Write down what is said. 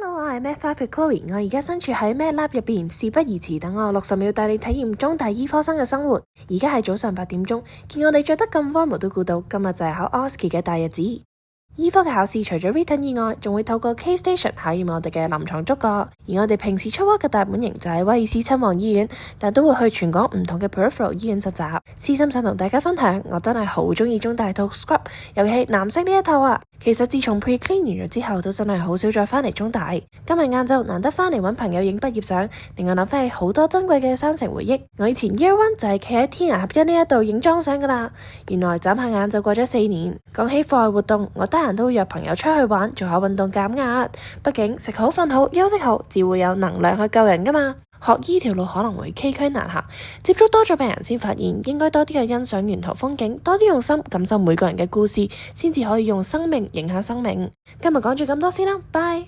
Hello， 我係 Math 5 Chloe， 我而家身處喺 Math Lab 入邊，事不宜遲，等我60秒帶你體驗中大醫科生嘅生活。而家係早上8點鐘，見我哋着得咁 formal 都估到今日就係考 OSCE 嘅大日子。醫科嘅考試除咗 written 以外，仲會透過 case station 考驗我哋嘅臨床觸覺。而我哋平時出 work 嘅大本營就係威爾斯親王醫院，但都會去全港唔同嘅 peripheral 醫院實習。私心想同大家分享，我真係好中意中大套 scrub， 尤其係藍色呢一套啊。其實自從 pre-clean 完咗之後，都真係好少再返嚟中大。今日晏晝難得返嚟揾朋友影畢業相，令我諗翻起好多珍貴嘅山城回憶。我以前 year one 就係企喺天涯合一呢一度影妝相噶啦。原來眨下眼就過咗4年。講起課外活動，我得閒都會約朋友出去玩，做下運動減壓。畢竟食好、瞓好、休息好，至會有能量去救人噶嘛。學醫條路可能會崎嶇難行，接觸多咗病人先發現，應該多啲去欣賞沿途風景，多啲用心感受每個人嘅故事，先至可以用生命影響生命。今日講住咁多先啦，拜。